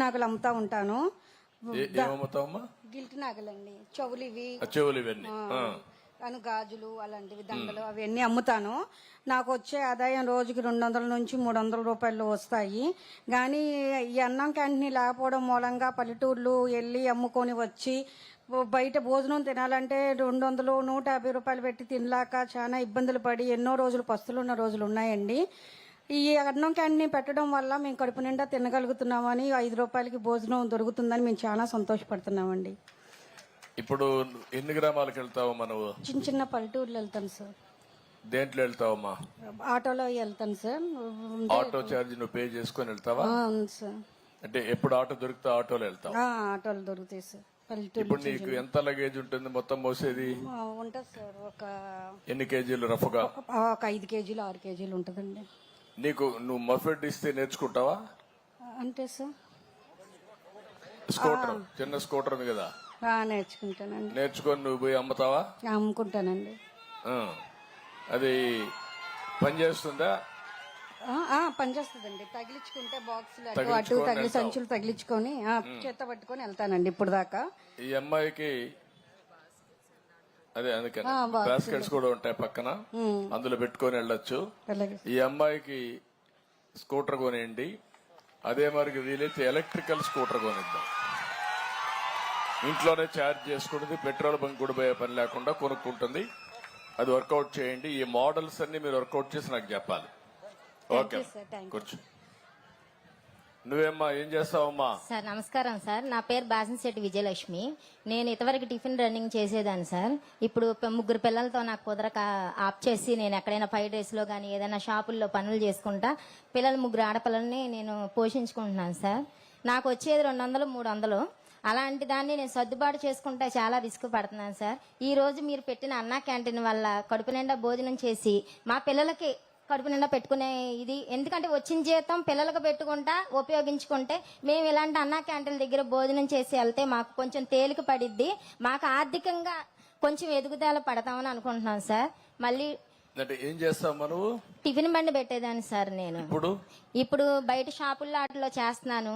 నాగలు అమ్ముతా ఉంటాను. ఏమవుతావమ్మా? గిల్ట్ నాగలండి, చెవులు ఇవి, చెవులు ఇవన్నీ, గాజులు అలాంటివి, దండలు అవన్నీ అమ్ముతాను. నాకు వచ్చే ఆదాయం రోజుకి 200 నుంచి 300 రూపాయలు వస్తాయి. కానీ ఈ అన్నం క్యాంటీన్ లేకపోవడం మూలంగా పల్లెటూర్లు వెళ్ళి అమ్ముకొని వచ్చి బయట భోజనం తినాలంటే 200, 150 రూపాయలు పెట్టి తినలేక చాలా ఇబ్బందులు పడి ఎన్నో రోజులు పస్తులు ఉన్న రోజులు ఉన్నాయండి. ఈ అన్నం క్యాంటీన్ పెట్టడం వల్ల మేము కడుపు నిండా తినగలుగుతున్నామని, 5 రూపాయలకి భోజనం దొరుకుతుందని మేము చాలా సంతోషపడుతున్నామండి. ఇప్పుడు ఎన్ని గ్రామాలకు వెళ్తావమ్మా నువ్వు? చిన్న చిన్న పల్లెటూర్లు వెళ్తాను సార్. దేంట్లో వెళ్తావమ్మా? ఆటోలో వెళ్తాను సార్. ఆటో ఛార్జ్ నువ్వు పే చేసుకుని వెళ్తావా? అవును సార్. అంటే ఎప్పుడు ఆటో దొరికితే ఆటోలో వెళ్తావు? ఆటోలు దొరుకుతాయి సార్. ఇప్పుడు నీకు ఎంత లగేజ్ ఉంటుంది మొత్తం మోసేది? ఉంటుంది సార్. ఒక ఎన్ని కేజీలు రఫ్గా? ఒక 5 కేజీలు 6 కేజీలు ఉంటుందండి. నువ్వు మఫెడ్ ఇస్తే నేర్చుకుంటావా? అంటే సార్ స్కూటర్, చిన్న స్కూటర్ ఉంది కదా, నేర్చుకుంటానండి. నేర్చుకొని నువ్వు పోయి అమ్ముతావా? అమ్ముకుంటానండి. అది పనిచేస్తుందా? పనిచేస్తుందండి. తగిలించుకుంటే బాక్సులు అటు తగిలి సంచులు తగిలించుకొని చేత పట్టుకొని వెళ్తానండి ఇప్పుడు దాకా. ఈ అమ్మాయికి అదే అందుకని బాస్కెట్స్ కూడా ఉంటాయి పక్కన, అందులో పెట్టుకొని వెళ్ళొచ్చు. ఈ అమ్మాయికి స్కూటర్ కొనేయండి, అదే మరికి వీలైతే ఎలక్ట్రికల్ స్కూటర్ కొనిద్దాం. ఇంట్లోనే ఛార్జ్ చేసుకుంటుంది, పెట్రోల్ బంక్ కూడా పోయే పని లేకుండా కొనుక్కుంటుంది. అది వర్కౌట్ చేయండి. ఈ మోడల్స్ అన్ని మీరు వర్కౌట్ చేసి నాకు చెప్పాలి. ఓకే, కూర్చో. నువ్వేమ్మా ఏం చేస్తావమ్మా? సార్ నమస్కారం సార్, నా పేరు బాసంశెట్టి విజయలక్ష్మి. నేను ఇంతవరకు టిఫిన్ రన్నింగ్ చేసేదాన్ని సార్. ఇప్పుడు 3 పిల్లలతో నాకు కుదరక ఆప్ చేసి నేను ఎక్కడైనా ఫ్రైడ్ రైస్ లో గానీ ఏదైనా షాపుల్లో పనులు చేసుకుంటా పిల్లలు 3 ఆడపిల్లల్ని నేను పోషించుకుంటున్నాను సార్. నాకు వచ్చేది 200, 300. అలాంటి దాన్ని నేను సర్దుబాటు చేసుకుంటే చాలా రిస్క్ పడుతున్నాను సార్. ఈ రోజు మీరు పెట్టిన అన్నా క్యాంటీన్ వల్ల కడుపు నిండా భోజనం చేసి మా పిల్లలకి కడుపు నిండా పెట్టుకునే ఇది, ఎందుకంటే వచ్చిన జీతం పిల్లలకు పెట్టుకుంటా ఉపయోగించుకుంటే మేము ఇలాంటి అన్నా క్యాంటీన్ల దగ్గర భోజనం చేసి వెళ్తే మాకు కొంచెం తేలిక పడిద్ది, మాకు ఆర్థికంగా కొంచెం ఎదుగుదల పడతామని అనుకుంటున్నాం సార్. మళ్ళీ ఏం చేస్తావు నువ్వు? టిఫిన్ బండి పెట్టేదాన్ని సార్. నేను ఇప్పుడు బయట షాపుల్లో వాటిలో చేస్తున్నాను,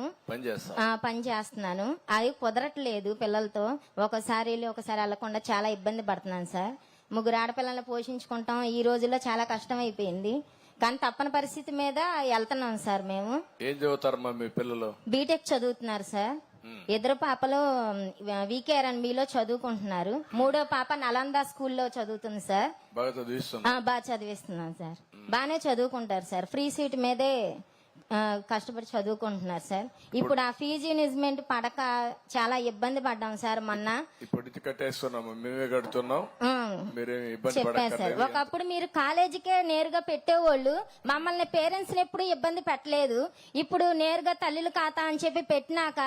పని చేస్తున్నాను. అది కుదరట్లేదు పిల్లలతో, ఒకసారి వెళ్లకుండా చాలా ఇబ్బంది పడుతున్నాను సార్. 3 ఆడపిల్లల్ని పోషించుకుంటాం ఈ రోజుల్లో చాలా కష్టం అయిపోయింది. కానీ తప్పని పరిస్థితి మీద వెళ్తున్నాం సార్. మేము ఏం చదువుతారమ్మా మీ పిల్లలు? బీటెక్ చదువుతున్నారు సార్. 2 పాపలు VKRNBలో చదువుకుంటున్నారు. 3వ పాప నలంద స్కూల్లో చదువుతుంది సార్. బాగా చదివిస్తున్నాం సార్. బాగానే చదువుకుంటారు సార్. ఫ్రీ సీట్ మీదే కష్టపడి చదువుకుంటున్నారు సార్. ఇప్పుడు ఆ ఫీజు ఇన్వెస్ట్మెంట్ పడక చాలా ఇబ్బంది పడ్డాం సార్. మొన్న చెప్పారు సార్. ఒకప్పుడు మీరు కాలేజీకే నేరుగా పెట్టేవాళ్ళు, మమ్మల్ని పేరెంట్స్ ని ఎప్పుడు ఇబ్బంది పెట్టలేదు. ఇప్పుడు నేరుగా తల్లుల ఖాతా అని చెప్పి పెట్టినాక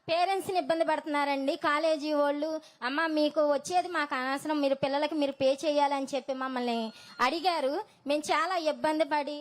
పేరెంట్స్ ని ఇబ్బంది పడుతున్నారండి కాలేజీ వాళ్ళు. అమ్మ మీకు వచ్చేది మాకు అనవసరం, మీరు పిల్లలకి మీరు పే చేయాలని చెప్పి మమ్మల్ని అడిగారు. మేము చాలా ఇబ్బంది పడి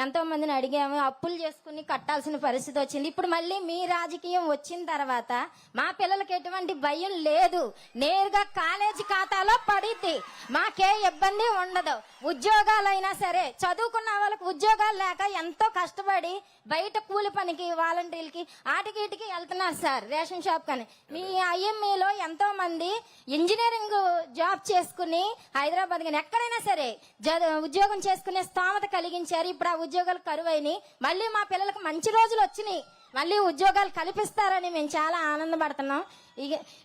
ఎంతో మందిని అడిగాము, అప్పులు చేసుకుని కట్టాల్సిన పరిస్థితి వచ్చింది. ఇప్పుడు మళ్ళీ మీ రాజకీయం వచ్చిన తర్వాత మా పిల్లలకి ఎటువంటి భయం లేదు, నేరుగా కాలేజీ ఖాతాలో పడిద్ది, మాకే ఇబ్బంది ఉండదు. ఉద్యోగాలైనా సరే చదువుకున్న వాళ్ళకి ఉద్యోగాలు లేక ఎంతో కష్టపడి బయట కూలి పనికి వాలంటీర్లకి ఆటికి వెళ్తున్నారు సార్, రేషన్ షాప్ కానీ. మీ IMEలో ఎంతో మంది ఇంజనీరింగ్ జాబ్ చేసుకుని హైదరాబాద్ కానీ ఎక్కడైనా సరే ఉద్యోగం చేసుకునే స్తోమత కలిగించారు. ఇప్పుడు ఆ ఉద్యోగాలు కరువైనాయి. మళ్ళీ మా పిల్లలకు మంచి రోజులు వచ్చినాయి, మళ్ళీ ఉద్యోగాలు కల్పిస్తారని మేము చాలా ఆనందపడుతున్నాం.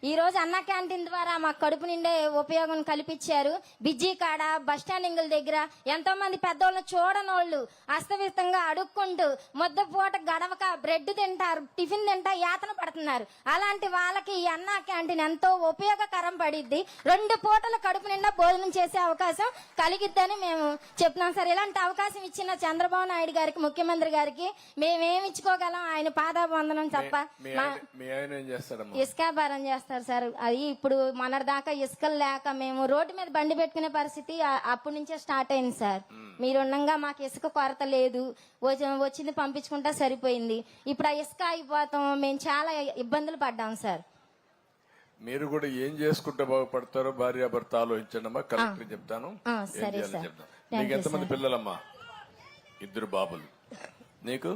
ఈ రోజు అన్నా క్యాంటీన్ ద్వారా మాకు కడుపు నిండే ఉపయోగం కల్పించారు. బిజీ కాడ బస్ స్టాండింగ్ల దగ్గర ఎంతో మంది పెద్దోళ్ళని చూడనోళ్ళు అస్తవ్యస్తంగా అడుక్కుంటూ ముద్ద పూట గడవక బ్రెడ్ తింటారు, టిఫిన్ తింటా యాతన పడుతున్నారు. అలాంటి వాళ్ళకి ఈ అన్నా క్యాంటీన్ ఎంతో ఉపయోగకరం పడిద్ది. 2 పూటలు కడుపు నిండా భోజనం చేసే అవకాశం కలిగిద్దని మేము చెప్తున్నాం సార్. ఇలాంటి అవకాశం ఇచ్చిన చంద్రబాబు నాయుడు గారికి, ముఖ్యమంత్రి గారికి మేమేమి ఇచ్చుకోగలం? ఆయన పాదాబంధనం తప్ప. ఇసుక వ్యాపారం చేస్తారు సార్. అది ఇప్పుడు మొన్నటిదాకా ఇసుకలు లేక మేము రోడ్డు మీద బండి పెట్టుకునే పరిస్థితి అప్పటి నుంచే స్టార్ట్ అయింది సార్. మీరుండగా మాకు ఇసుక కొరత లేదు, వచ్చింది పంపించుకుంటా సరిపోయింది. ఇప్పుడు ఆ ఇసుక అయిపోతాం, మేము చాలా ఇబ్బందులు పడ్డాం సార్. మీరు కూడా ఏం చేసుకుంటే బాగుపడతారో భార్యాభర్త ఆలోచించండి. కరెక్ట్ చెప్తాను. సరే సార్. నీకు ఎంతమంది పిల్లలమ్మా? 2 బాబులు. నీకు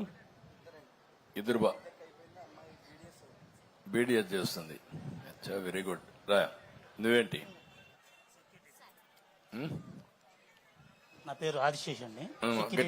2 బీడీఎస్ చేస్తుంది. Very good. రా, నువ్వేంటి? నా పేరు ఆదిశేష్ అండి. గట్టిగా